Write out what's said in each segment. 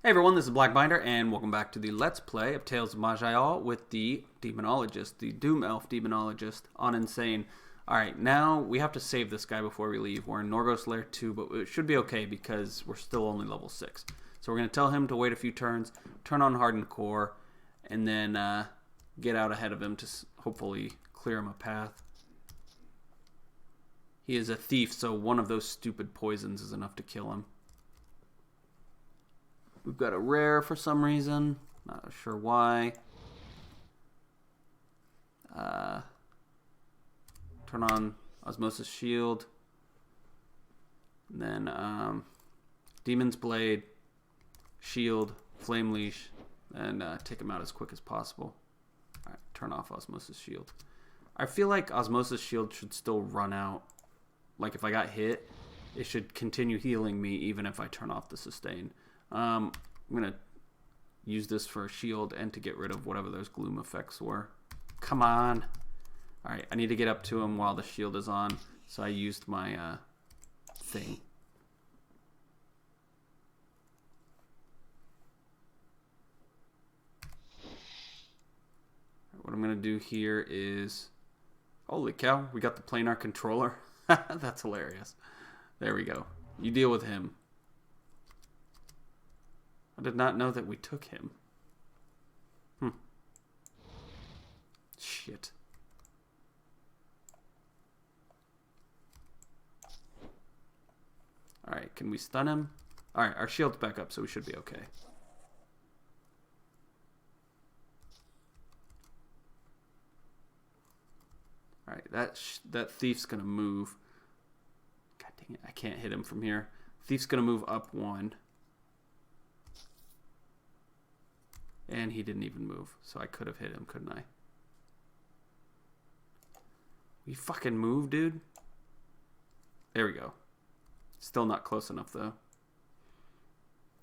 Hey everyone, this is Blackbinder, and welcome back to the Let's Play of Tales of Maj'eyal with the Demonologist, the Doom Elf Demonologist on Insane. Alright, now we have to save this guy before we leave. We're in Norgos Lair 2, but it should be okay because we're still only level 6. So we're going to tell him to wait a few turns, turn on Hardened Core, and then get out ahead of him to hopefully clear him a path. He is a thief, so one of those stupid poisons is enough to kill him. We've got a rare for some reason. Not sure why. Turn on Osmosis Shield. And then Demon's Blade, Shield, Flame Leash, and take him out as quick as possible. Alright, turn off Osmosis Shield. I feel like Osmosis Shield should still run out. Like if I got hit, it should continue healing me even if I turn off the sustain. I'm going to use this for a shield and to get rid of whatever those gloom effects were. Come on. Alright, I need to get up to him while the shield is on, so I used my thing. What I'm going to do here is... Holy cow, we got the planar controller. That's hilarious. There we go. You deal with him. I did not know that we took him. Shit. Alright, can we stun him? Alright, our shield's back up, so we should be okay. Alright, that thief's gonna move. God dang it, I can't hit him from here. Thief's gonna move up one. And he didn't even move, so I could have hit him, couldn't I? We fucking move, dude. There we go. Still not close enough, though.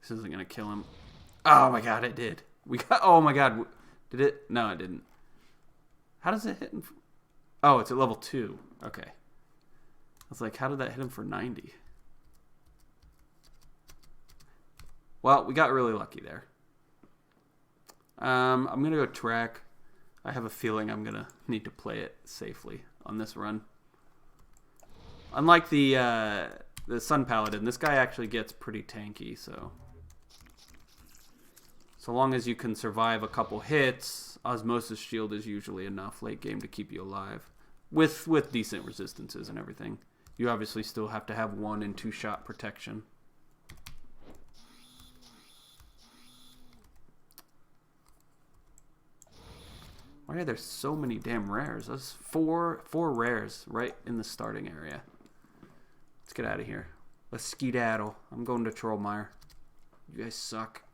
This isn't gonna kill him. Oh my god, it did. We got. Oh my god, did it? No, it didn't. How does it hit him? Oh, it's at level 2. Okay. I was like, how did that hit him for 90? Well, we got really lucky there. I'm going to go track. I have a feeling I'm going to need to play it safely on this run. Unlike the Sun Paladin, this guy actually gets pretty tanky, so long as you can survive a couple hits, Osmosis Shield is usually enough late game to keep you alive. With decent resistances and everything. You obviously still have to have 1 and 2 shot protection. Why are there so many damn rares? That's four rares right in the starting area. Let's get out of here. Let's skedaddle. I'm going to Trollmire. You guys suck.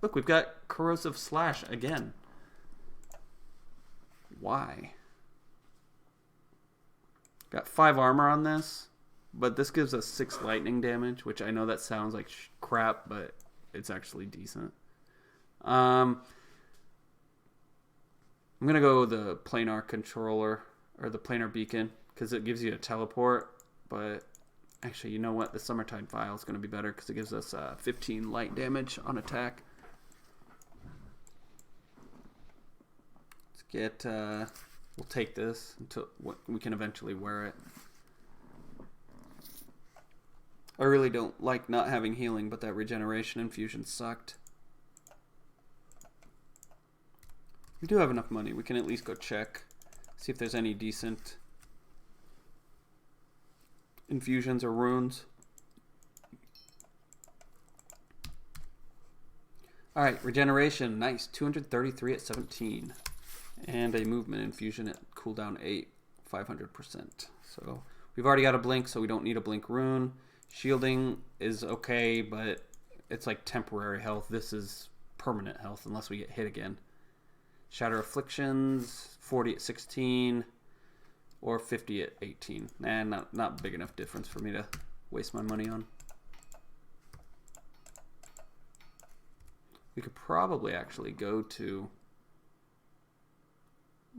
Look, we've got Corrosive Slash again. Why? Got 5 armor on this, but this gives us 6 lightning damage, which I know that sounds like crap, but it's actually decent. I'm going to go the planar controller, or the planar beacon, because it gives you a teleport, but actually, you know what? The Summertide Vial is going to be better, because it gives us 15 light damage on attack. Let's get, we'll take this until we can eventually wear it. I really don't like not having healing, but that regeneration infusion sucked. We do have enough money. We can at least go check. See if there's any decent infusions or runes. Alright, regeneration. Nice. 233 at 17. And a movement infusion at cooldown 8. 500%. So we've already got a blink, so we don't need a blink rune. Shielding is okay, but it's like temporary health. This is permanent health unless we get hit again. Shatter Afflictions, 40 at 16, or 50 at 18. Nah, not big enough difference for me to waste my money on. We could probably actually go to...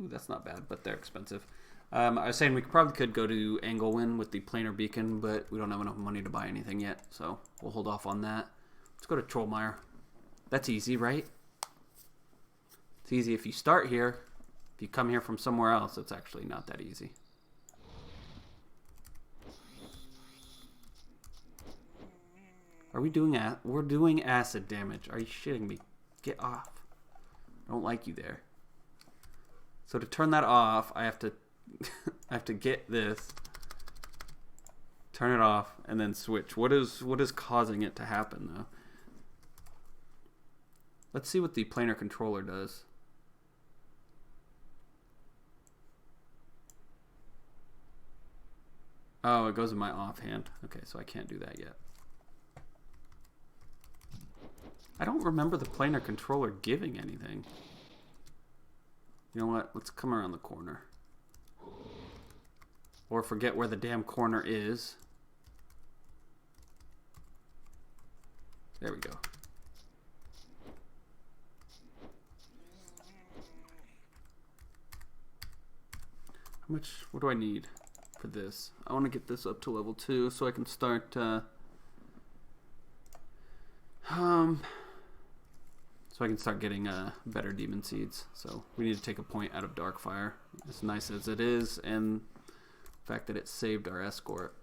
Ooh, that's not bad, but they're expensive. I was saying we probably could go to Anglewin with the planar beacon, but we don't have enough money to buy anything yet, so we'll hold off on that. Let's go to Trollmire. That's easy, right? It's easy if you start here. If you come here from somewhere else, it's actually not that easy. Are we doing we're doing acid damage? Are you shitting me? Get off. I don't like you there. So to turn that off, I have to I have to get this, turn it off, and then switch. What is causing it to happen though? Let's see what the planar controller does. Oh, it goes in my offhand. Okay, so I can't do that yet. I don't remember the planar controller giving anything. You know what? Let's come around the corner. Or forget where the damn corner is. There we go. How much? What do I need for this? I want to get this up to level 2 so I can start so I can start getting better demon seeds. So we need to take a point out of Darkfire, as nice as it is, and the fact that it saved our escort.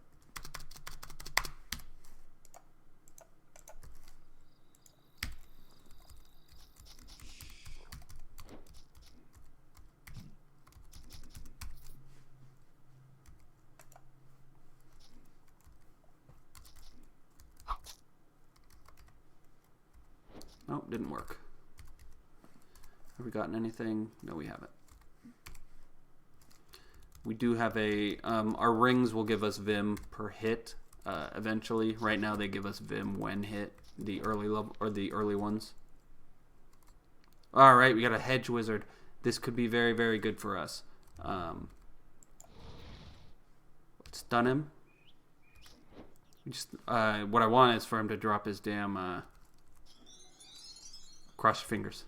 Oh, didn't work. Have we gotten anything? No, we haven't. We do have a... our rings will give us Vim per hit eventually. Right now they give us Vim when hit, the early level or the early ones. All right, we got a Hedge Wizard. This could be very, very good for us. Let's stun him. Just what I want is for him to drop his damn... Cross your fingers.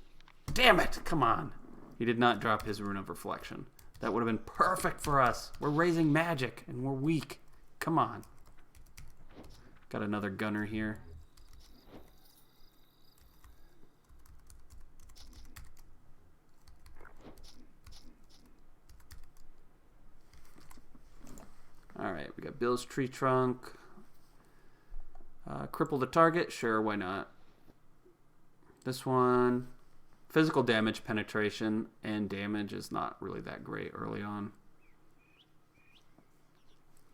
Damn it! Come on. He did not drop his Rune of Reflection. That would have been perfect for us. We're raising magic, and we're weak. Come on. Got another gunner here. Alright, we got Bill's Tree Trunk. Cripple the target? Sure, why not? This one, physical damage, penetration, and damage is not really that great early on.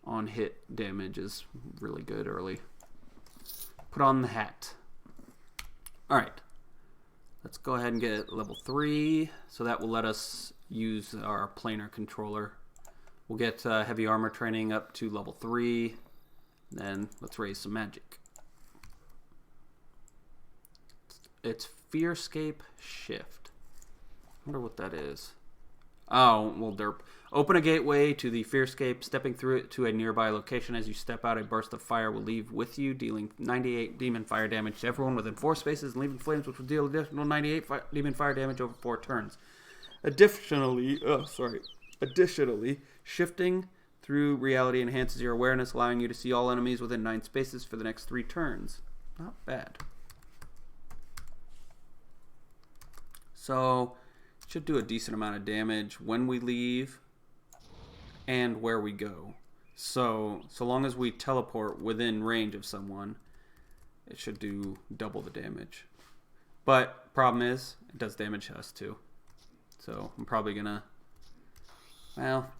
On hit damage is really good early. Put on the hat. Alright. Let's go ahead and get level 3. So that will let us use our planar controller. We'll get heavy armor training up to level 3. Then let's raise some magic. It's Fearscape Shift. I wonder what that is. Oh, well, derp. Open a gateway to the Fearscape. Stepping through it to a nearby location. As you step out, a burst of fire will leave with you, dealing 98 demon fire damage to everyone within 4 spaces, and leaving flames, which will deal additional 98 demon fire damage over 4 turns. Additionally, shifting through reality enhances your awareness, allowing you to see all enemies within 9 spaces for the next 3 turns. Not bad. So, it should do a decent amount of damage when we leave and where we go. So long as we teleport within range of someone, it should do double the damage. But, problem is, it does damage to us too. So, I'm probably gonna... Well,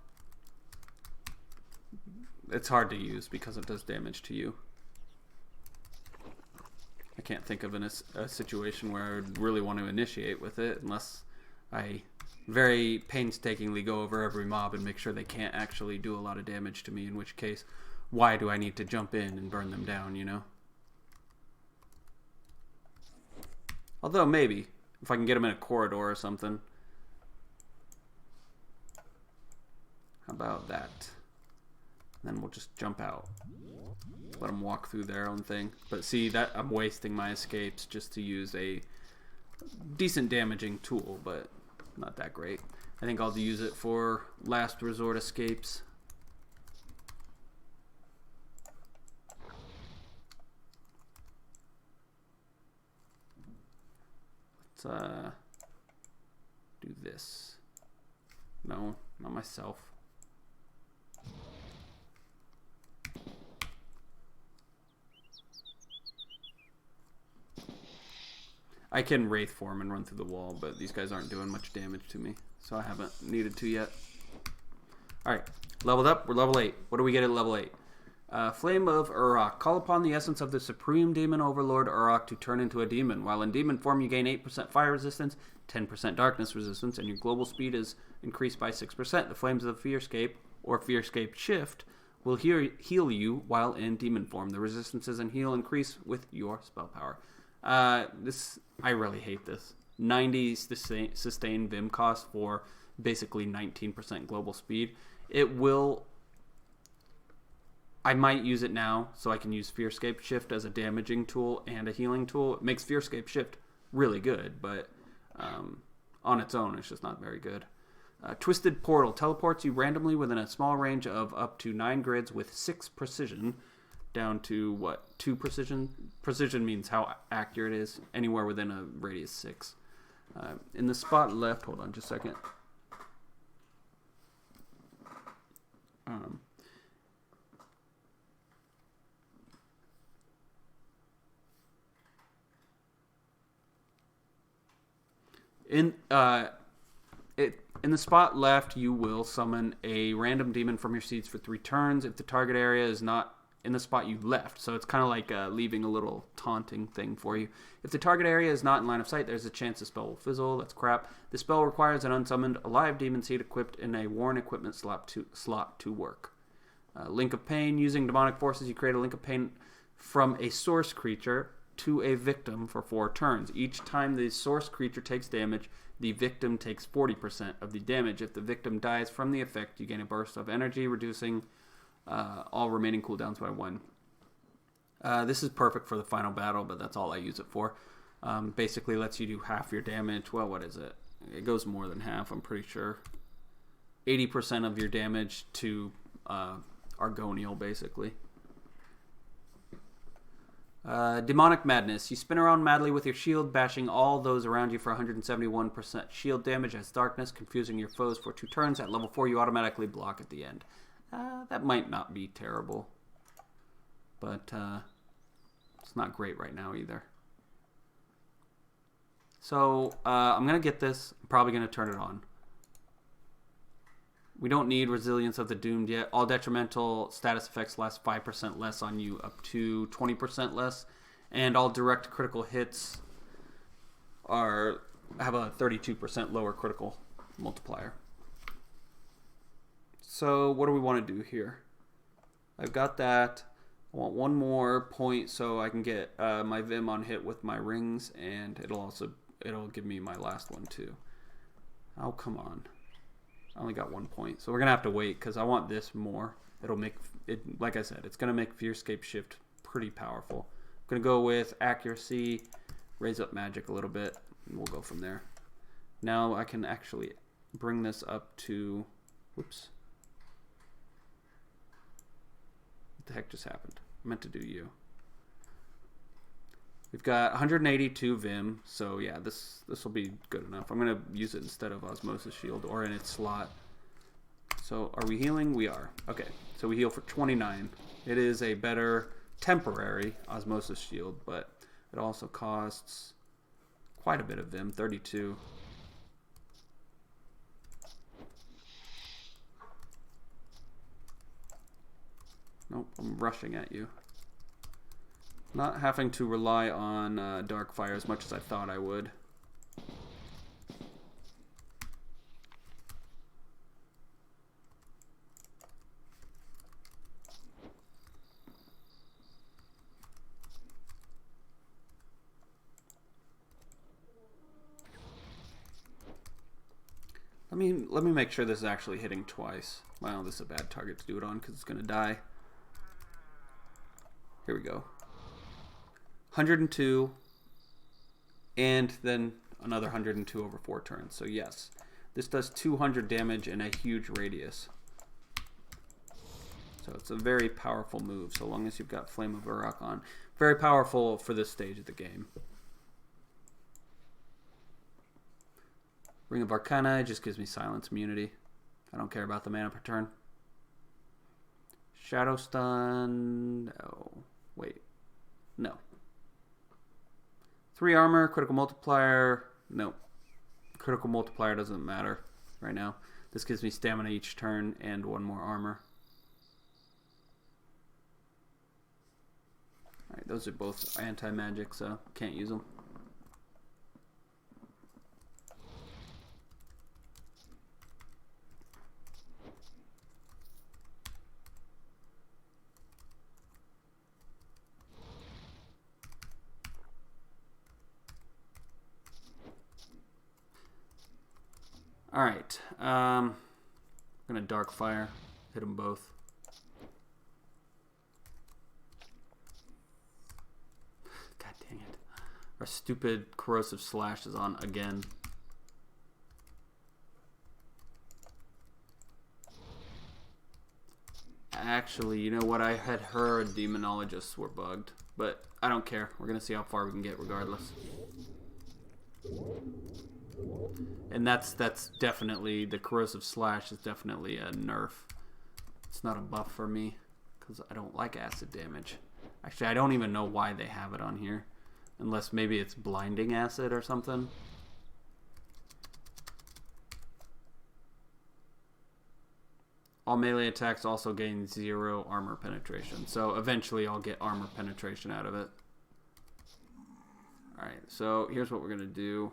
it's hard to use because it does damage to you. I can't think of a situation where I would really want to initiate with it unless I very painstakingly go over every mob and make sure they can't actually do a lot of damage to me, in which case, why do I need to jump in and burn them down, you know? Although maybe, if I can get them in a corridor or something. How about that? Then we'll just jump out. Let them walk through their own thing. But see, that I'm wasting my escapes just to use a decent damaging tool, but not that great. I think I'll use it for last resort escapes. Let's do this. No, not myself. I can Wraith form and run through the wall, but these guys aren't doing much damage to me, so I haven't needed to yet. Alright, leveled up. We're level 8. What do we get at level 8? Flame of Uruk. Call upon the essence of the Supreme Demon Overlord Uruk to turn into a demon. While in demon form, you gain 8% fire resistance, 10% darkness resistance, and your global speed is increased by 6%. The flames of the Fearscape, or Fearscape Shift, will heal you while in demon form. The resistances and heal increase with your spell power. I really hate this. 90 sustained Vim cost for basically 19% global speed. It will... I might use it now, so I can use Fearscape Shift as a damaging tool and a healing tool. It makes Fearscape Shift really good, but on its own, it's just not very good. Twisted Portal teleports you randomly within a small range of up to 9 grids with 6 precision, down to, what, 2 precision? Precision means how accurate it is, anywhere within a radius 6. In the spot left, hold on just a second. In the spot left, you will summon a random demon from your seeds for 3 turns if the target area is not in the spot you left. So it's kind of like leaving a little taunting thing for you. If the target area is not in line of sight, there's a chance the spell will fizzle. That's crap. The spell requires an unsummoned alive demon seed equipped in a worn equipment slot to work. Link of Pain. Using demonic forces, you create a Link of Pain from a source creature to a victim for 4 turns. Each time the source creature takes damage, the victim takes 40% of the damage. If the victim dies from the effect, you gain a burst of energy, reducing all remaining cooldowns by 1. This is perfect for the final battle, but that's all I use it for. Basically lets you do half your damage. Well, what is it? It goes more than half, I'm pretty sure. 80% of your damage to Argonial, basically. Demonic Madness. You spin around madly with your shield, bashing all those around you for 171% shield damage as darkness, confusing your foes for 2 turns. At level 4, you automatically block at the end. That might not be terrible, but it's not great right now either. So I'm going to get this. I'm probably going to turn it on. We don't need Resilience of the Doomed yet. All detrimental status effects last 5% less on you, up to 20% less. And all direct critical hits have a 32% lower critical multiplier. So what do we want to do here? I've got that. I want 1 more point so I can get my Vim on hit with my rings, and it'll give me my last one too. Oh, come on. I only got 1 point, so we're gonna have to wait because I want this more. It'll make it, like I said, it's gonna make Fearscape Shift pretty powerful. I'm gonna go with accuracy, raise up magic a little bit, and we'll go from there. Now I can actually bring this up to, whoops. What the heck just happened? I meant to do you. We've got 182 Vim, so yeah, this will be good enough. I'm going to use it instead of Osmosis Shield, or in its slot. So are we healing? We are. Okay, so we heal for 29. It is a better temporary Osmosis Shield, but it also costs quite a bit of Vim, 32. Nope, I'm rushing at you. Not having to rely on Darkfire as much as I thought I would. Let me make sure this is actually hitting twice. Well, this is a bad target to do it on because it's going to die. Here we go. 102, and then another 102 over 4 turns. So yes, this does 200 damage in a huge radius. So it's a very powerful move, so long as you've got Flame of Uruk on. Very powerful for this stage of the game. Ring of Arcana just gives me silence immunity. I don't care about the mana per turn. Shadow Stun. Oh, wait. No. 3 armor, critical multiplier. No. Critical multiplier doesn't matter right now. This gives me stamina each turn and 1 more armor. Alright, those are both anti-magic, so can't use them. Alright, I'm going to Dark Fire, hit them both. God dang it. Our stupid Corrosive Slash is on again. Actually, you know what? I had heard Demonologists were bugged, but I don't care. We're going to see how far we can get regardless. And that's definitely, the Corrosive Slash is definitely a nerf. It's not a buff for me, because I don't like acid damage. Actually, I don't even know why they have it on here. Unless maybe it's blinding acid or something. All melee attacks also gain 0 armor penetration. So eventually I'll get armor penetration out of it. Alright, so here's what we're going to do.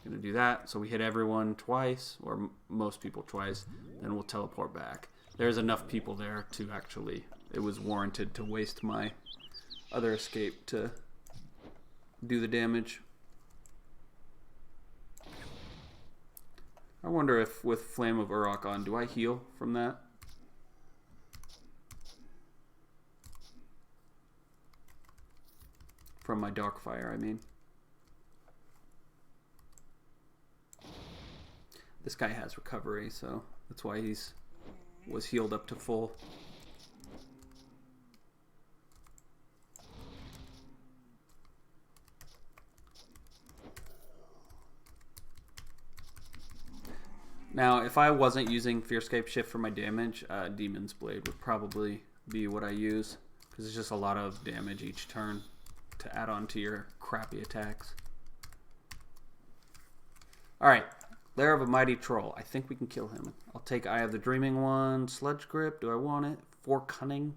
Going to do that. So we hit everyone twice, or most people twice. Then we'll teleport back. There's enough people there to actually, it was warranted to waste my other escape to do the damage. I wonder if with Flame of Uruk on, do I heal from that? From my Dark Fire, I mean. This guy has recovery, so that's why he's was healed up to full. Now, if I wasn't using Fearscape Shift for my damage, Demon's Blade would probably be what I use, because it's just a lot of damage each turn to add on to your crappy attacks. Alright, Lair of a Mighty Troll. I think we can kill him. I'll take Eye of the Dreaming One. Sledge Grip, do I want it? 4 Cunning.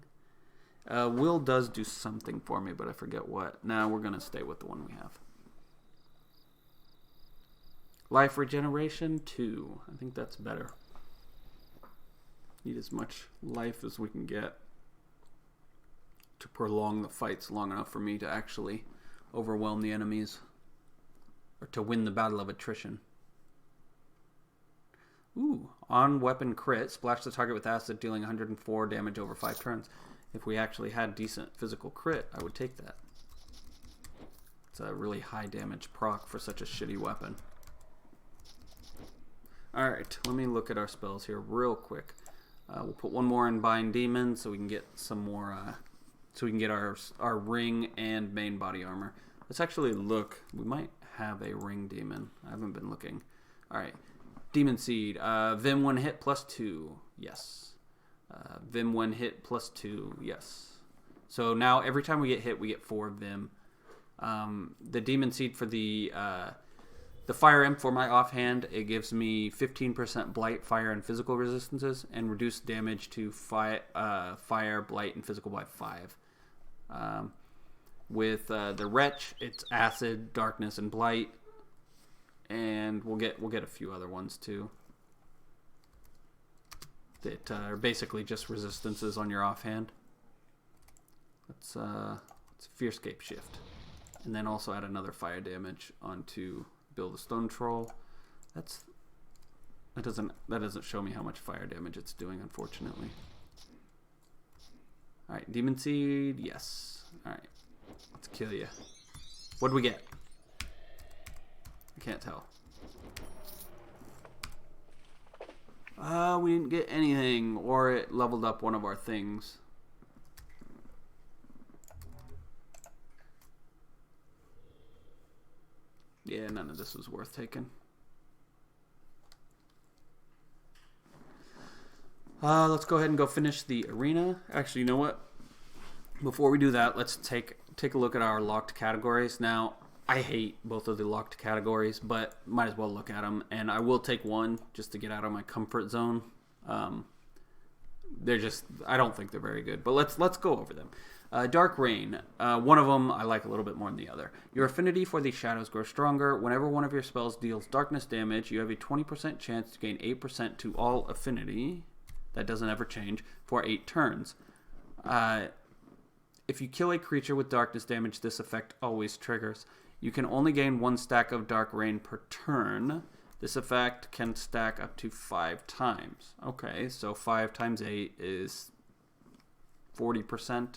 Will does do something for me, but I forget what. Now we're going to stay with the one we have. Life Regeneration 2. I think that's better. Need as much life as we can get to prolong the fights long enough for me to actually overwhelm the enemies, or to win the battle of attrition. Ooh, on weapon crit, splash the target with acid, dealing 104 damage over 5 turns. If we actually had decent physical crit, I would take that. It's a really high damage proc for such a shitty weapon. Alright, let me look at our spells here real quick. We'll put one more in Bind Demon so we can get some more, so we can get our ring and main body armor. Let's actually look. We might have a ring demon. I haven't been looking. Alright, Demon Seed. Vim 1 hit plus 2. Yes. Vim 1 hit plus 2. Yes. So now every time we get hit, we get 4 Vim. The Demon Seed for the Fire Imp for my offhand, it gives me 15% Blight, Fire, and Physical resistances, and reduced damage to Fire, Blight, and Physical by 5. With the Wretch, it's Acid, Darkness, and Blight, and we'll get a few other ones too that are basically just resistances on your offhand. Let's Fearscape Shift, and then also add another fire damage onto Build a Stone Troll. That doesn't show me how much fire damage it's doing, unfortunately. Alright, Demon Seed, yes. Alright, let's kill you. What do we get? I can't tell. We didn't get anything, or it leveled up one of our things. Yeah, none of this was worth taking. Let's go ahead and go finish the arena. Actually, you know what? Before we do that, let's take a look at our locked categories. Now, I hate both of the locked categories, but might as well look at them. And I will take one just to get out of my comfort zone. They're just, I don't think they're very good. But let's go over them. Dark Rain. One of them I like a little bit more than the other. Your affinity for these shadows grows stronger. Whenever one of your spells deals darkness damage, you have a 20% chance to gain 8% to all affinity. That doesn't ever change for 8 turns. If you kill a creature with darkness damage, this effect always triggers. You can only gain 1 stack of Dark Rain per turn. This effect can stack up to 5 times. Okay, so 5 times 8 is 40%.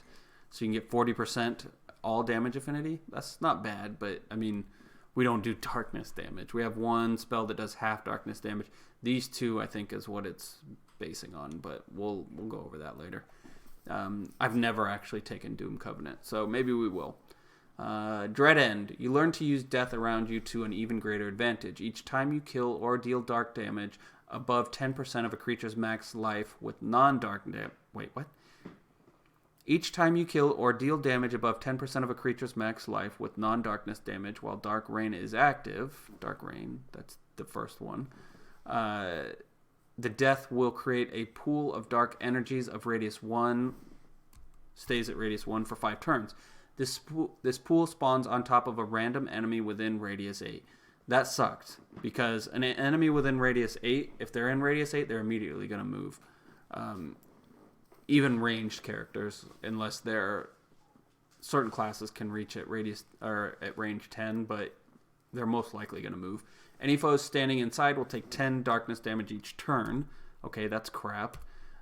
So you can get 40% all damage affinity. That's not bad, but I mean, we don't do darkness damage. We have one spell that does half darkness damage. These two, I think, is what it's basing on, but we'll go over that later. I've never actually taken Doom Covenant, so maybe we will. Dread End. You learn to use death around you to an even greater advantage. Each time you kill or deal dark damage above 10% of a creature's max life with non-dark damage. Wait, what? Each time you kill or deal damage above 10% of a creature's max life with non-darkness damage while Dark Rain is active. Dark Rain, that's the first one. The death will create a pool of dark energies of radius 1. Stays at radius 1 for 5 turns. This pool spawns on top of a random enemy within radius 8. That sucked, because an enemy within radius 8, if they're in radius 8, they're immediately going to move. Even ranged characters, unless they're certain classes can reach at radius or at range 10, but they're most likely going to move. Any foes standing inside will take 10 darkness damage each turn. Okay, that's crap.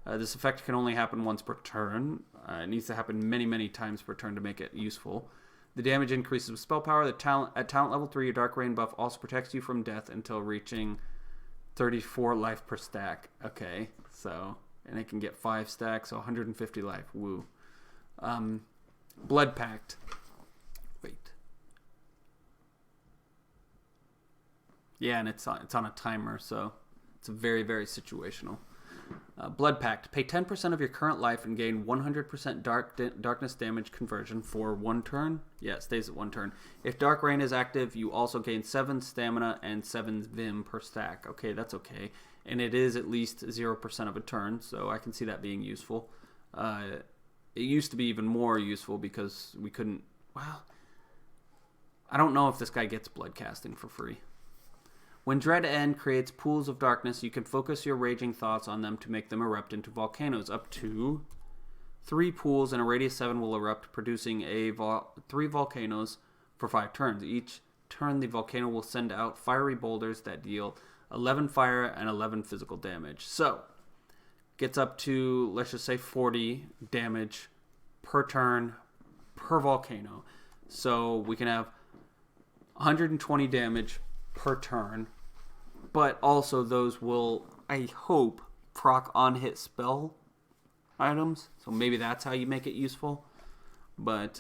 This effect can only happen once per turn. It needs to happen many, many times per turn to make it useful. The damage increases with spell power. At talent level 3, your Dark Rain buff also protects you from death until reaching 34 life per stack. Okay, so, and it can get 5 stacks, so 150 life. Woo. Blood Pact. Wait. Yeah, and it's on a timer, so it's very, very situational. Blood Pact. Pay 10% of your current life and gain 100% darkness damage conversion for 1 turn. Yeah, it stays at 1 turn. If Dark Rain is active, you also gain 7 stamina and 7 vim per stack. Okay, that's okay. And it is at least 0% of a turn, so I can see that being useful. It used to be even more useful because we couldn't... Well, I don't know if this guy gets blood casting for free. When Dread End creates pools of darkness, you can focus your raging thoughts on them to make them erupt into volcanoes. Up to 3 pools in a radius 7 will erupt, producing 3 volcanoes for 5 turns. Each turn, the volcano will send out fiery boulders that deal 11 fire and 11 physical damage. So, gets up to, let's just say, 40 damage per turn per volcano. So, we can have 120 damage per turn. But also those will, I hope, proc on-hit spell items. So maybe that's how you make it useful. But,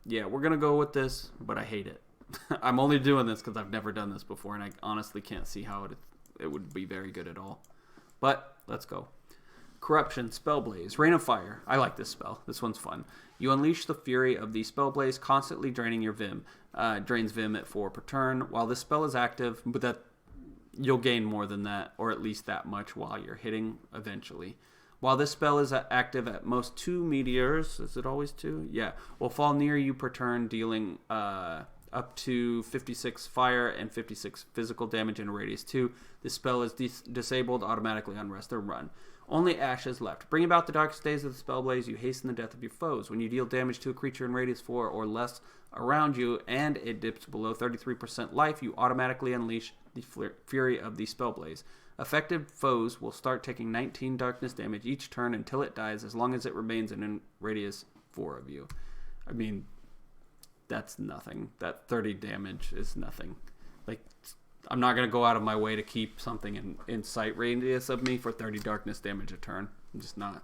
yeah, we're going to go with this, but I hate it. I'm only doing this because I've never done this before, and I honestly can't see how it would be very good at all. But, let's go. Corruption, Spellblaze, Rain of Fire. I like this spell. This one's fun. You unleash the fury of the Spellblaze, constantly draining your Vim. Drains Vim at 4 per turn. While this spell is active, but that you'll gain more than that, or at least that much while you're hitting eventually. While this spell is active, at most 2 meteors, is it always 2? Yeah, will fall near you per turn, dealing up to 56 fire and 56 physical damage in a radius 2. This spell is disabled automatically on rest or run. Only ashes left. Bring about the darkest days of the Spellblaze, you hasten the death of your foes. When you deal damage to a creature in radius 4 or less around you, and it dips below 33% life, you automatically unleash the fury of the Spellblaze. Affected foes will start taking 19 darkness damage each turn until it dies, as long as it remains in radius 4 of you. I mean, that's nothing. That 30 damage is nothing. Like, I'm not going to go out of my way to keep something in sight radius of me for 30 darkness damage a turn. I'm just not.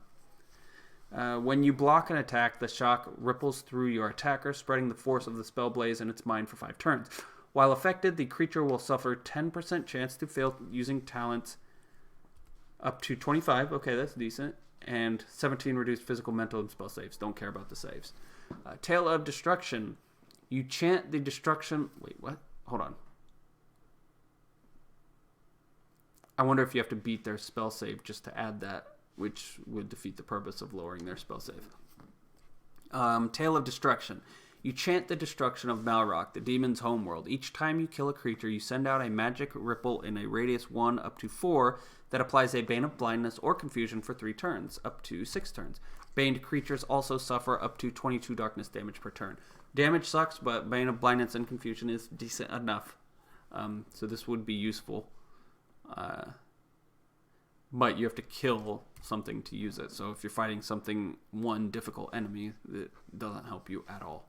When you block an attack, the shock ripples through your attacker, spreading the force of the Spellblaze in its mind for 5 turns. While affected, the creature will suffer 10% chance to fail using talents up to 25. Okay, that's decent. And 17 reduced physical, mental, and spell saves. Don't care about the saves. Tale of Destruction. You chant the destruction... Wait, what? Hold on. I wonder if you have to beat their spell save just to add that, which would defeat the purpose of lowering their spell save. Tale of Destruction. You chant the destruction of Malrock, the demon's homeworld. Each time you kill a creature, you send out a magic ripple in a radius 1 up to 4 that applies a Bane of Blindness or Confusion for 3 turns, up to 6 turns. Baned creatures also suffer up to 22 darkness damage per turn. Damage sucks, but Bane of Blindness and Confusion is decent enough. So this would be useful. But you have to kill something to use it. So if you're fighting one difficult enemy, it doesn't help you at all.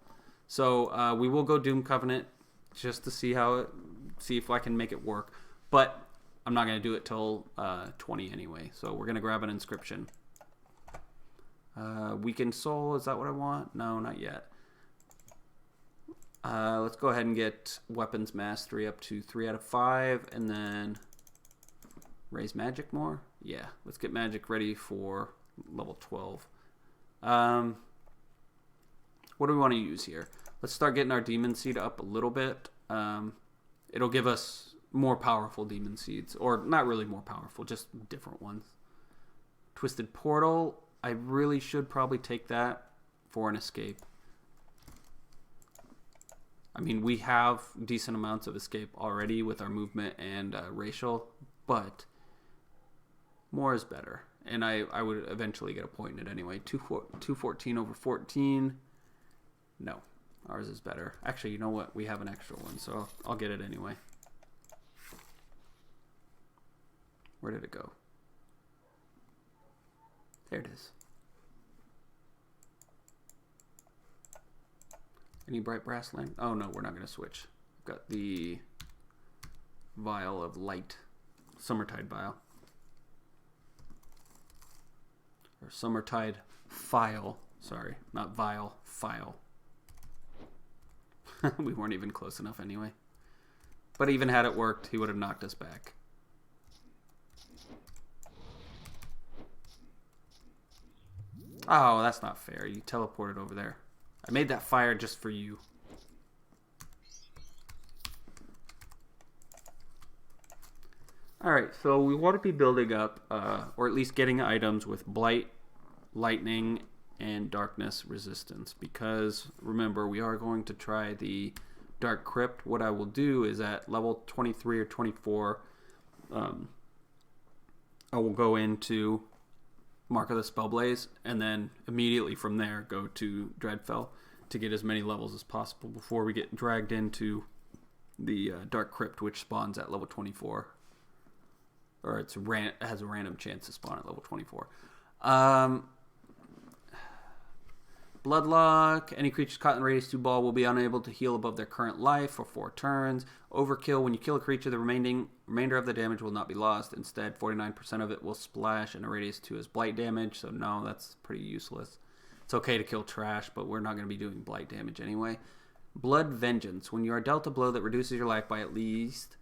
So we will go Doom Covenant just to see if I can make it work. But I'm not going to do it till 20 anyway. So we're going to grab an Inscription. Weakened Soul, is that what I want? No, not yet. Let's go ahead and get Weapons Mastery up to 3 out of 5. And then raise Magic more. Yeah, let's get Magic ready for level 12. What do we want to use here? Let's start getting our Demon Seed up a little bit. It'll give us more powerful Demon Seeds. Or not really more powerful, just different ones. Twisted Portal. I really should probably take that for an escape. I mean, we have decent amounts of escape already with our movement and racial, but more is better. And I would eventually get a point in it anyway. 214 over 14. No, ours is better. Actually, you know what? We have an extra one, so I'll get it anyway. Where did it go? There it is. Any bright brass lamp? Oh no, we're not going to switch. I've got the Vial of Light. Summertide Vial. Or Summertide File. Sorry, not Vial. File. We weren't even close enough anyway. But even had it worked, he would have knocked us back. Oh, that's not fair. You teleported over there. I made that fire just for you. Alright, so we want to be building up, or at least getting items with Blight, Lightning, and Darkness resistance. Because, remember, we are going to try the Dark Crypt. What I will do is at level 23 or 24, I will go into Mark of the Spellblaze, and then immediately from there go to Dreadfell to get as many levels as possible before we get dragged into the Dark Crypt, which spawns at level 24. Or it has a random chance to spawn at level 24. Bloodlock. Any creatures caught in radius 2 ball will be unable to heal above their current life for 4 turns. Overkill. When you kill a creature, the remainder of the damage will not be lost. Instead, 49% of it will splash in a radius 2 as blight damage. So no, that's pretty useless. It's okay to kill trash, but we're not going to be doing blight damage anyway. Blood Vengeance. When you are dealt a blow that reduces your life by at least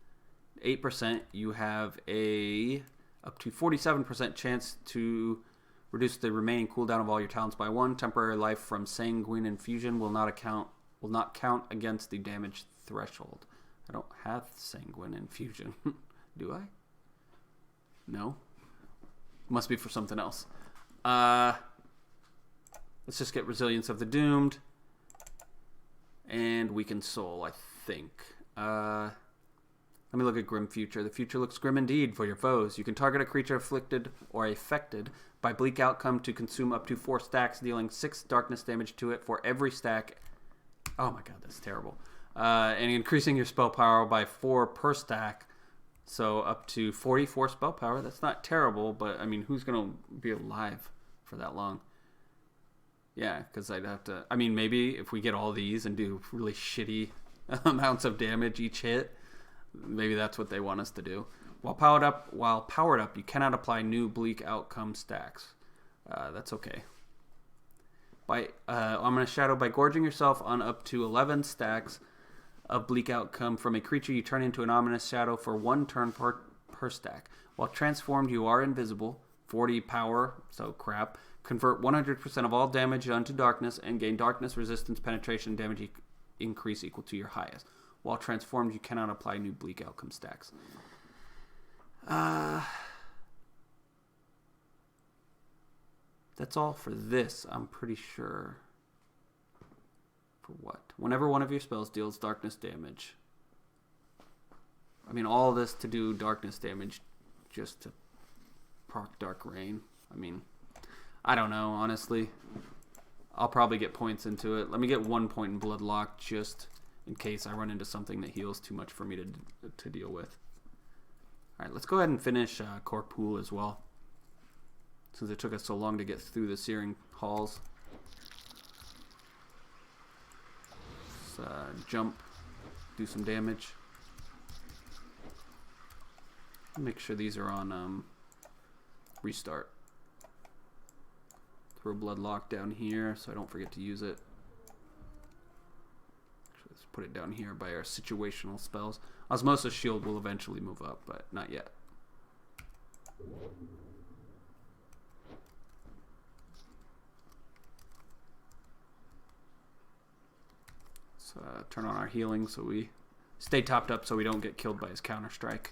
8%, you have a up to 47% chance to reduce the remaining cooldown of all your talents by 1. Temporary life from Sanguine Infusion will not count against the damage threshold. I don't have Sanguine Infusion. Do I? No. Must be for something else. Let's just get Resilience of the Doomed. And Weakened Soul, I think. Let me look at Grim Future. The future looks grim indeed for your foes. You can target a creature afflicted or affected by bleak outcome to consume up to 4 stacks, dealing 6 darkness damage to it for every stack. Oh my god, that's terrible. And increasing your spell power by 4 per stack. So up to 44 spell power. That's not terrible, but I mean, who's going to be alive for that long? Yeah, because I'd have to... I mean, maybe if we get all these and do really shitty amounts of damage each hit, maybe that's what they want us to do. While powered up, you cannot apply new bleak outcome stacks. That's okay. I'm going to shadow by gorging yourself on up to 11 stacks. of bleak outcome from a creature you turn into an ominous shadow for 1 turn per stack. While transformed, you are invisible. 40 power, so crap. Convert 100% of all damage onto darkness and gain darkness resistance, penetration, damage increase equal to your highest. While transformed, you cannot apply new bleak outcome stacks. That's all for this, I'm pretty sure. For what? Whenever one of your spells deals darkness damage. I mean, all this to do darkness damage just to proc Dark Rain. I mean, I don't know, honestly. I'll probably get points into it. Let me get 1 point in Bloodlock just in case I run into something that heals too much for me to deal with. Alright, let's go ahead and finish Korpul as well, since it took us so long to get through the Searing Halls. Let's jump, do some damage. Make sure these are on restart. Throw Bloodlock down here so I don't forget to use it. Let's put it down here by our situational spells. Osmosis Shield will eventually move up, but not yet. Let's turn on our healing so we stay topped up so we don't get killed by his counter strike.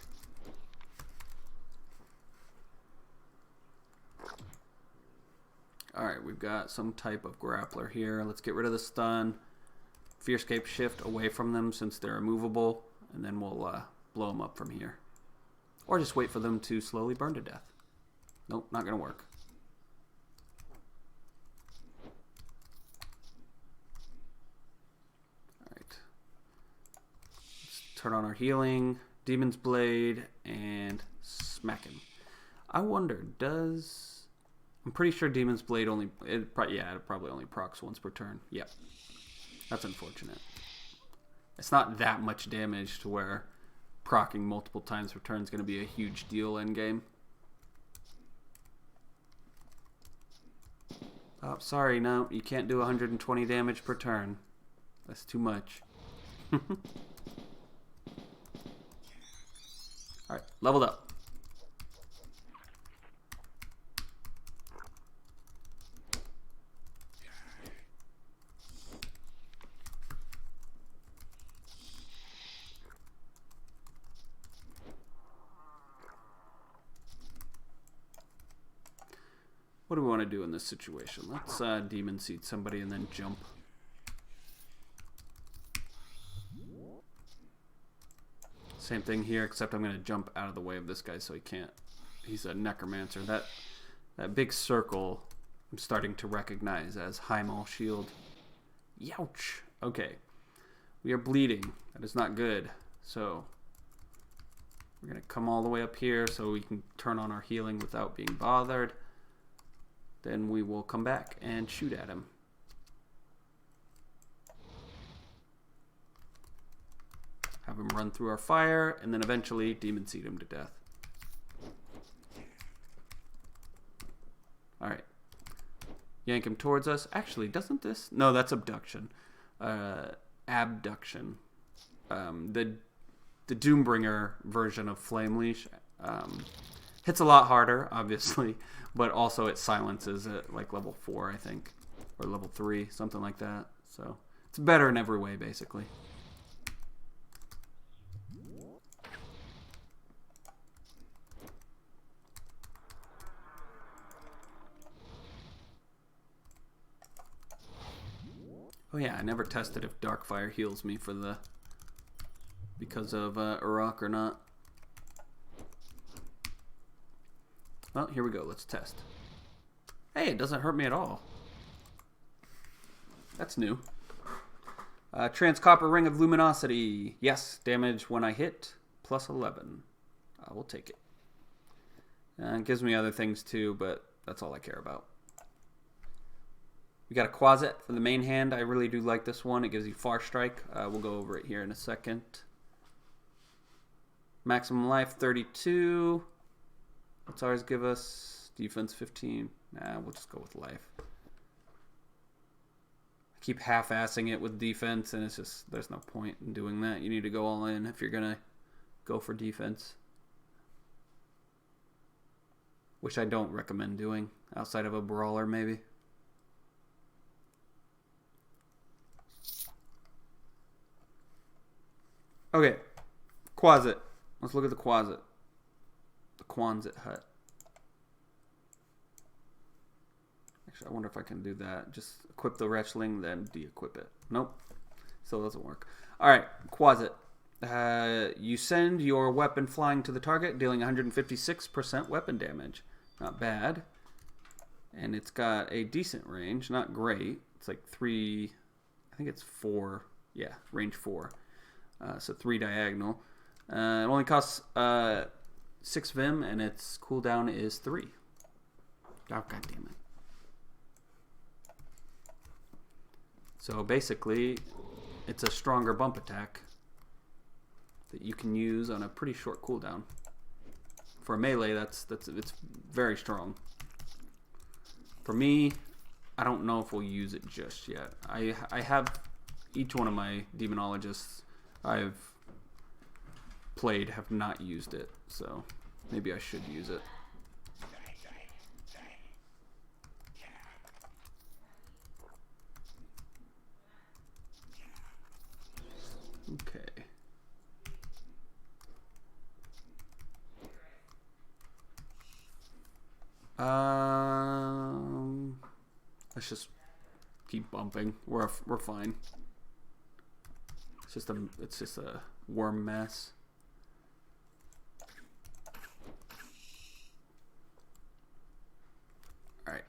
Alright, we've got some type of grappler here. Let's get rid of the stun. Fearscape Shift away from them since they're immovable, and then we'll blow them up from here. Or just wait for them to slowly burn to death. Nope, not going to work. Alright. Let's turn on our healing, Demon's Blade, and smack him. I wonder, I'm pretty sure Demon's Blade it probably only procs once per turn. Yep. That's unfortunate. It's not that much damage to where proccing multiple times per turn is going to be a huge deal endgame. Oh, sorry, no, you can't do 120 damage per turn. That's too much. Alright, leveled up. What do we want to do in this situation? Let's Demon Seed somebody and then jump. Same thing here, except I'm going to jump out of the way of this guy so he can't. He's a Necromancer. That big circle I'm starting to recognize as Maj'eyal Shield. Youch! Okay. We are bleeding. That is not good. So we're going to come all the way up here so we can turn on our healing without being bothered. Then we will come back and shoot at him. Have him run through our fire, and then eventually Demon Seed him to death. Alright. Yank him towards us. Actually, doesn't this? No, that's Abduction. Abduction. The Doombringer version of Flame Leash hits a lot harder, obviously, but also it silences at like level 4, I think, or level 3, something like that. So it's better in every way, basically. Oh yeah, I never tested if Darkfire heals me because of Uruk or not. Well, here we go. Let's test. Hey, it doesn't hurt me at all. That's new. Transcopper Ring of Luminosity. Yes, damage when I hit, plus 11. I will take it. It gives me other things too, but that's all I care about. We got a Quasit for the main hand. I really do like this one. It gives you Far Strike. We'll go over it here in a second. Maximum life, 32. What's ours give us? Defense 15. Nah, we'll just go with life. keep half-assing it with defense, and it's just, there's no point in doing that. You need to go all in if you're going to go for defense. Which I don't recommend doing outside of a brawler, maybe. Okay, Quasit. Let's look at the Quasit. The Quonset hut. Actually, I wonder if I can do that. Just equip the Wretchling, then de-equip it. Nope. Still doesn't work. Alright, Quasit. You send your weapon flying to the target, dealing 156% weapon damage. Not bad. And it's got a decent range. Not great. It's like 3... I think it's 4. Yeah, range 4. So 3 diagonal. It only costs 6 Vim, and its cooldown is 3. Oh, god damn it. So basically, it's a stronger bump attack that you can use on a pretty short cooldown. For melee, it's very strong. For me, I don't know if we'll use it just yet. I have each one of my Demonologists I've played have not used it, so maybe I should use it. Okay. Let's just keep bumping. We're fine. It's just a worm mess. All right,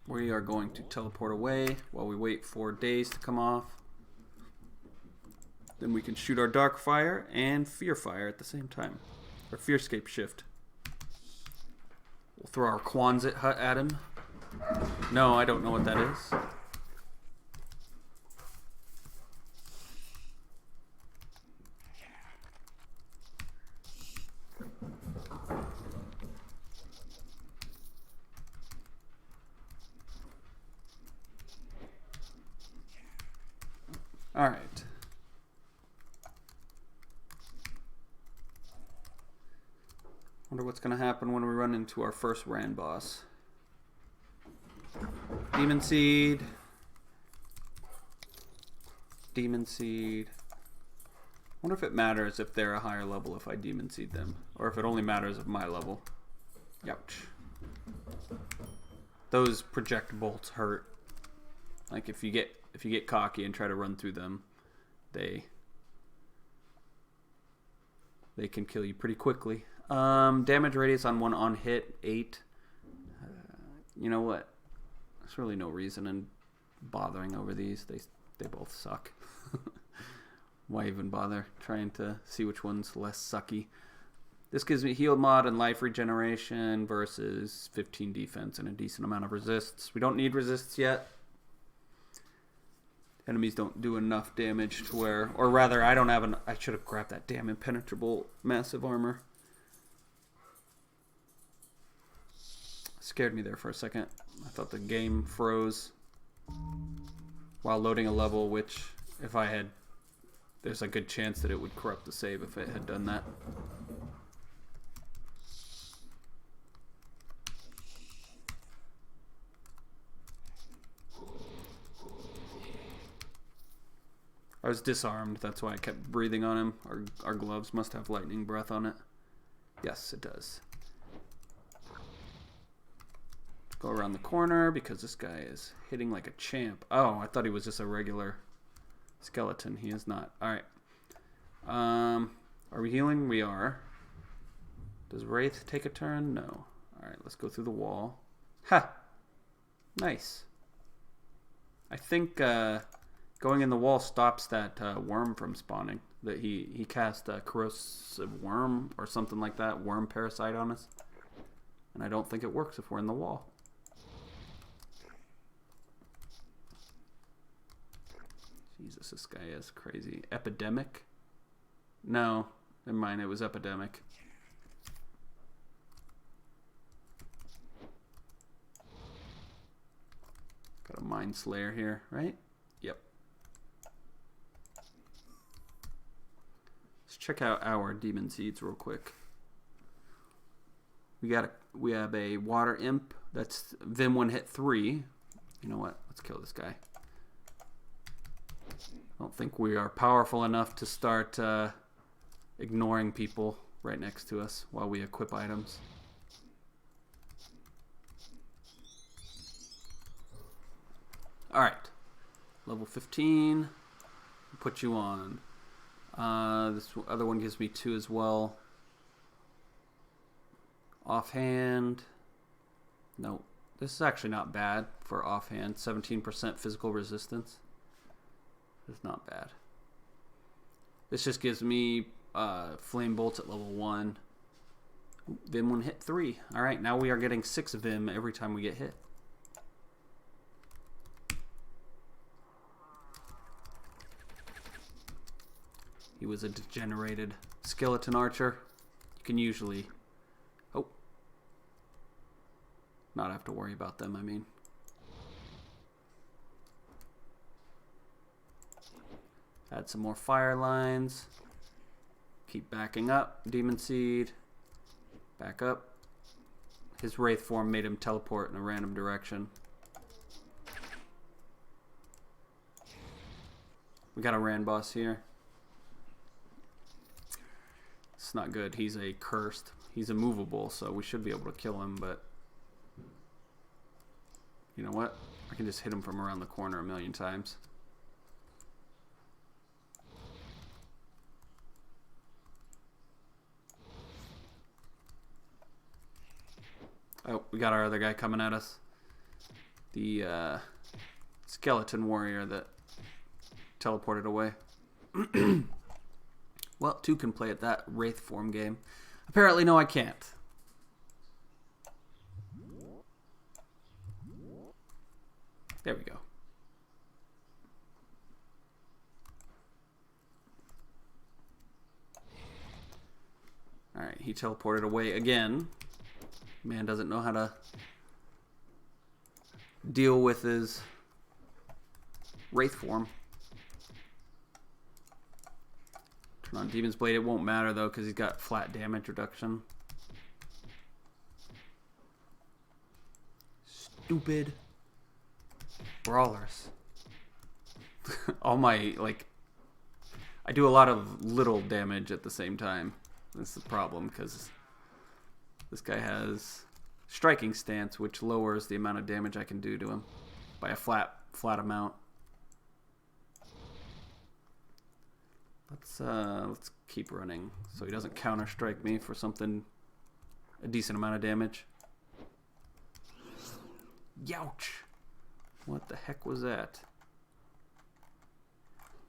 we are going to teleport away while we wait for days to come off. Then we can shoot our Dark Fire and Fear Fire at the same time, or Fearscape Shift. We'll throw our Quonset hut at him. No, I don't know what that is. All right. Wonder what's going to happen when we run into our first Rand boss. Demon Seed. Demon Seed. Wonder if it matters if they're a higher level if I Demon Seed them. Or if it only matters of my level. Ouch. Those project bolts hurt. Like if you get cocky and try to run through them, they can kill you pretty quickly. Damage radius on one on hit 8. You know what? There's really no reason in bothering over these. They both suck. Why even bother trying to see which one's less sucky? This gives me heal mod and life regeneration versus 15 defense and a decent amount of resists. We don't need resists yet. Enemies don't do enough damage to where, or rather, I don't have I should have grabbed that damn impenetrable massive armor. Scared me there for a second. I thought the game froze while loading a level, which if I had, there's a good chance that it would corrupt the save if it had done that. I was disarmed, that's why I kept breathing on him. Our gloves must have lightning breath on it. Yes, it does. Go around the corner because this guy is hitting like a champ. Oh, I thought he was just a regular skeleton. He is not. Alright. Are we healing? We are. Does Wraith take a turn? No. Alright, let's go through the wall. Ha! Nice. I think going in the wall stops that worm from spawning. That he cast a corrosive worm or something like that. Worm parasite on us. And I don't think it works if we're in the wall. Jesus, this guy is crazy. Epidemic? No, never mind. It was Epidemic. Got a Mind Slayer here, right? Yep. check out our demon seeds real quick. We have a water imp that's Vim 1 hit 3. You know what? Let's kill this guy. I don't think we are powerful enough to start ignoring people right next to us while we equip items. Alright. Level 15. Put you on. This other one gives me 2 as well. Offhand. No. This is actually not bad for offhand. 17% physical resistance. It's not bad. This just gives me flame bolts at level 1. Vim 1 hit 3. Alright, now we are getting 6 Vim every time we get hit. He was a degenerated skeleton archer. You can usually... Oh. Not have to worry about them, I mean. Add some more fire lines. Keep backing up. Demon Seed. Back up. His Wraith form made him teleport in a random direction. We got a Rand boss here. It's not good. He's a cursed. He's immovable, so we should be able to kill him, but... You know what? I can just hit him from around the corner a million times. Oh, we got our other guy coming at us. The skeleton warrior that teleported away. Well, 2 can play at that Wraith form game. Apparently, no, I can't. There we go. Alright, he teleported away again. Man doesn't know how to deal with his Wraith form. Turn on Demon's Blade. It won't matter though because he's got flat damage reduction. Stupid brawlers. All my, like, I do a lot of little damage at the same time. That's the problem because this guy has striking stance, which lowers the amount of damage I can do to him by a flat amount. Let's keep running so he doesn't counter strike me for something, a decent amount of damage. Youch! What the heck was that?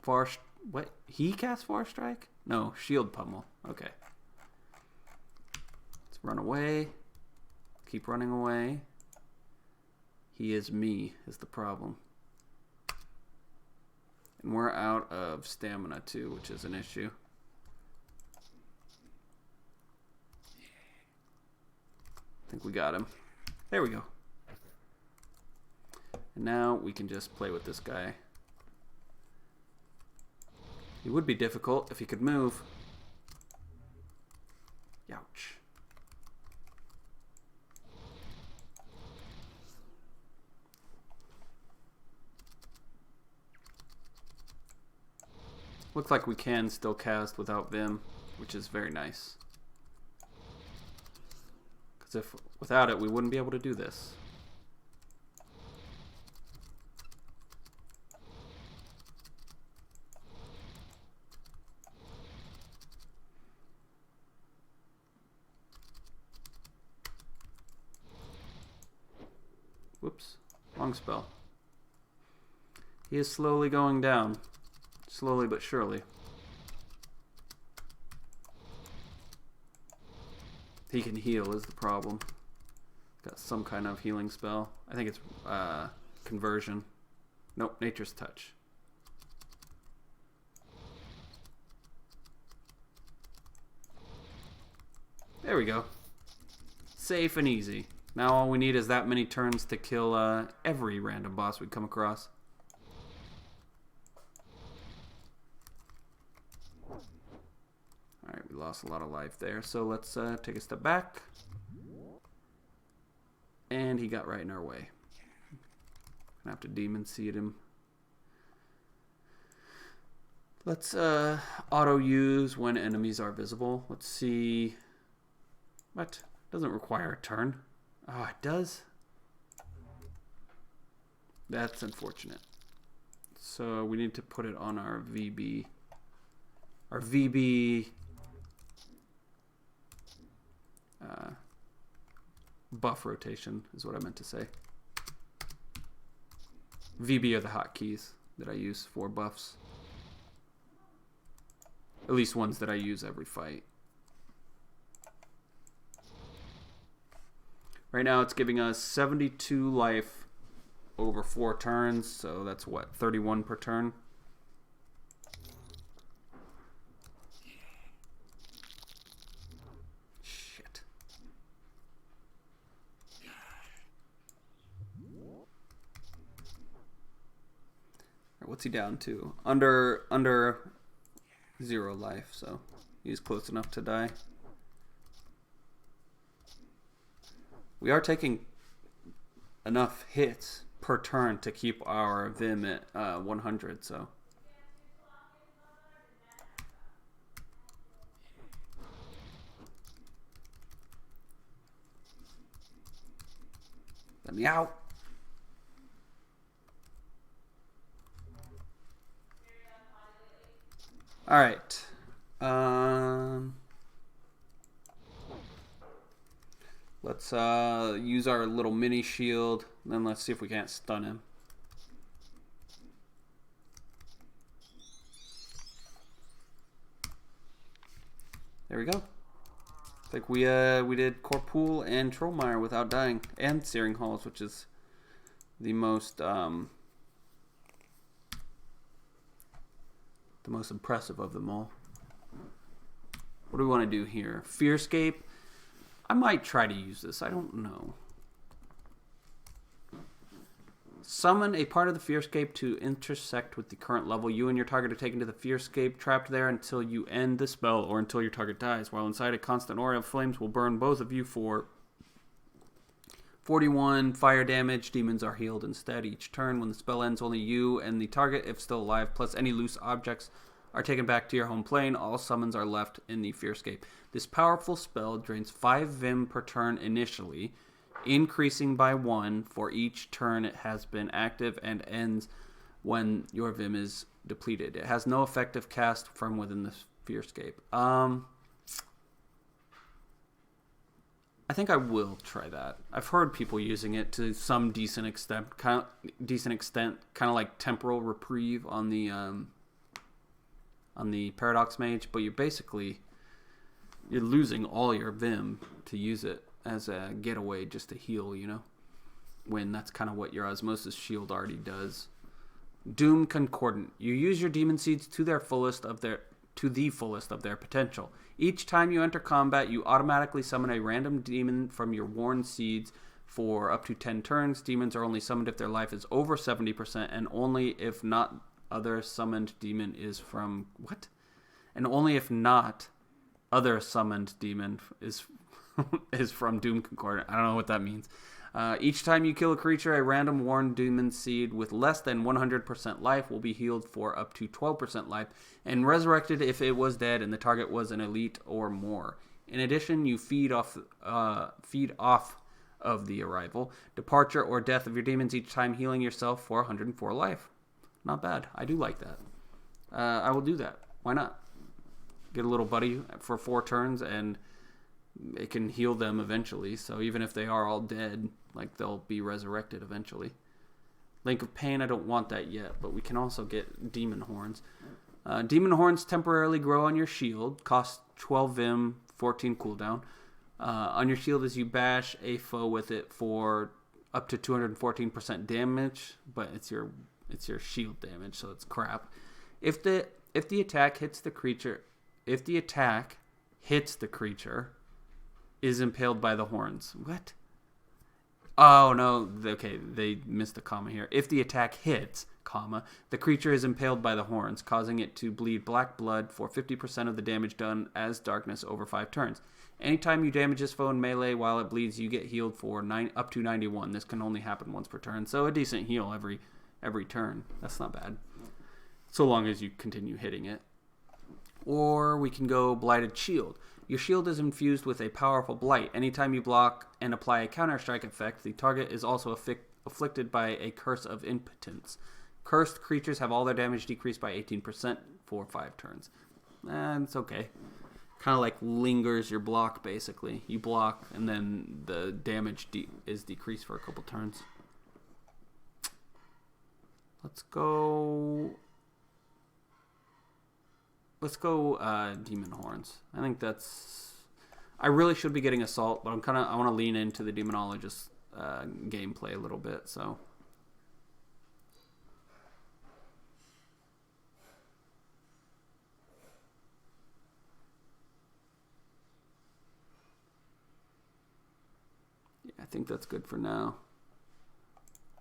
What? He cast Far Strike? No, Shield Pummel. Okay. Let's run away. Keep running away. He is me, is the problem. And we're out of stamina too, which is an issue. I think we got him. There we go. And now we can just play with this guy. He would be difficult if he could move. Youch. Looks like we can still cast without Vim, which is very nice. Because if without it, we wouldn't be able to do this. Whoops. Wrong spell. He is slowly going down. Slowly but surely. He can heal is the problem. Got some kind of healing spell. I think it's conversion. Nope, Nature's Touch. There we go. Safe and easy. Now all we need is that many turns to kill every random boss we come across. lost a lot of life there. So let's take a step back. And he got right in our way. Gonna have to demon seed him. Let's auto use when enemies are visible. Let's see. What? Doesn't require a turn. Oh, it does? That's unfortunate. So we need to put it on our VB. Our VB buff rotation is what I meant to say. VB are the hotkeys that I use for buffs. At least ones that I use every fight. Right now it's giving us 72 life over 4 turns, so that's what, 31 per turn? Shit. What's he down to? Under 0 life, so he's close enough to die. We are taking enough hits per turn to keep our Vim at 100, so. Let me out. All right. Let's use our little mini shield, and then let's see if we can't stun him. There we go. I think we did Korpul and Trollmire without dying, and Searing Halls, which is the most impressive of them all. What do we want to do here? Fearscape. I might try to use this. I don't know. Summon a part of the Fearscape to intersect with the current level. You and your target are taken to the Fearscape, trapped there until you end the spell or until your target dies. While inside, a constant aura of flames will burn both of you for 41 fire damage. Demons are healed instead each turn. When the spell ends, only you and the target, if still alive, plus any loose objects are taken back to your home plane. All summons are left in the Fearscape. This powerful spell drains 5 Vim per turn initially, increasing by 1 for each turn it has been active, and ends when your Vim is depleted. It has no effective cast from within the Fearscape. I think I will try that. I've heard people using it to some decent extent, kind of like temporal reprieve on the Paradox Mage, but you're losing all your Vim to use it as a getaway just to heal, you know, when that's kind of what your Osmosis Shield already does. Doom Concordant. You use your Demon Seeds to the fullest of their potential. Each time you enter combat, you automatically summon a random demon from your Worn Seeds for up to 10 turns. Demons are only summoned if their life is over 70%, and only if not other summoned demon is from what? And only if not other summoned demon is is from Doom Concordant. I don't know what that means. Each time you kill a creature, a random Worn Demon Seed with less than 100% life will be healed for up to 12% life and resurrected if it was dead and the target was an elite or more. In addition, you feed off of the arrival, departure, or death of your demons each time, healing yourself for 104 life. Not bad. I do like that. I will do that. Why not? Get a little buddy for 4 turns, and it can heal them eventually. So even if they are all dead, like, they'll be resurrected eventually. Link of Pain, I don't want that yet, but we can also get Demon Horns. Demon Horns temporarily grow on your shield. Cost 12 Vim, 14 cooldown. On your shield as you bash a foe with it for up to 214% damage, but it's your shield damage, so it's crap. If the attack hits the creature, is impaled by the horns. What? Oh, no. Okay, they missed the comma here. If the attack hits, comma, the creature is impaled by the horns, causing it to bleed black blood for 50% of the damage done as darkness over 5 turns. Anytime you damage this foe in melee while it bleeds, you get healed for up to 91. This can only happen once per turn, so a decent heal every turn. That's not bad. So long as you continue hitting it. Or we can go Blighted Shield. Your shield is infused with a powerful blight. Anytime you block and apply a counter-strike effect, the target is also afflicted by a curse of impotence. Cursed creatures have all their damage decreased by 18% for 5 turns. And it's okay. Kind of like lingers your block, basically. You block, and then the damage is decreased for a couple turns. Let's go Demon Horns. I think that's... I really should be getting Assault, but I want to lean into the Demonologist gameplay a little bit, so... yeah, I think that's good for now.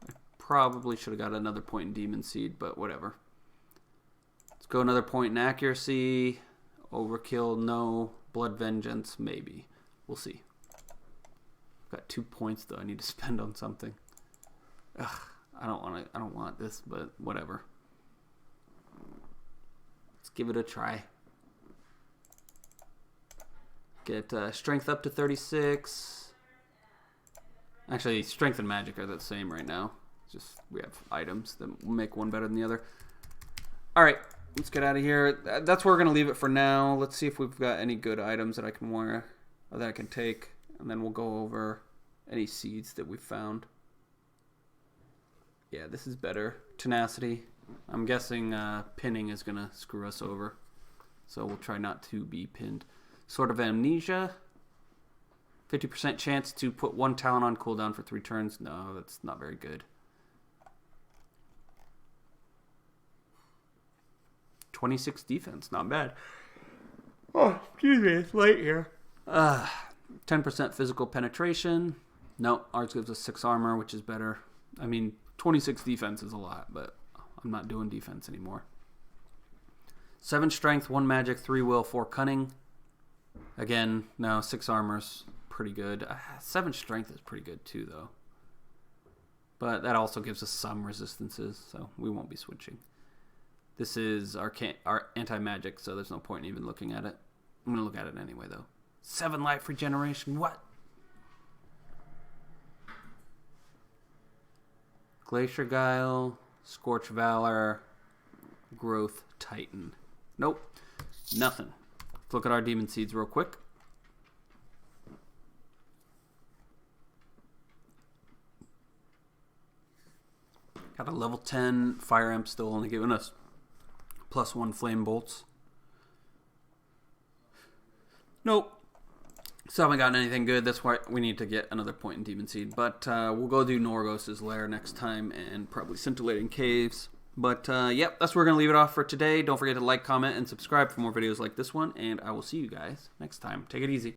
I probably should have got another point in Demon Seed, but whatever. Let's go another point in accuracy. Overkill, no. Blood Vengeance, maybe. We'll see. Got 2 points though I need to spend on something. Ugh, I don't want this, but whatever. Let's give it a try. Get strength up to 36. Actually, strength and magic are the same right now. Just we have items that make one better than the other. All right, let's get out of here. That's where we're gonna leave it for now. Let's see if we've got any good items that I can wear or that I can take, and then we'll go over any seeds that we found. Yeah, this is better. Tenacity. I'm guessing pinning is gonna screw us over, so we'll try not to be pinned. Sword of Amnesia. 50% chance to put 1 talent on cooldown for 3 turns. No, that's not very good. 26 defense, not bad. Oh, excuse me, it's late here. 10% physical penetration. No, ours gives us 6 armor, which is better. I mean, 26 defense is a lot, but I'm not doing defense anymore. 7 strength, 1 magic, 3 will, 4 cunning. Again, no, 6 armor's pretty good. 7 strength is pretty good too, though. But that also gives us some resistances, so we won't be switching. This is our anti-magic, so there's no point in even looking at it. I'm going to look at it anyway, though. 7 life regeneration, what? Glacier Guile, Scorch Valor, Growth Titan. Nope, nothing. Let's look at our Demon Seeds real quick. Got a level 10 Fire Imp, still only giving us +1 Flame Bolts. Nope. Still haven't gotten anything good. That's why we need to get another point in Demon Seed. But we'll go do Norgos' Lair next time and probably Scintillating Caves. But yep, that's where we're going to leave it off for today. Don't forget to like, comment, and subscribe for more videos like this one. And I will see you guys next time. Take it easy.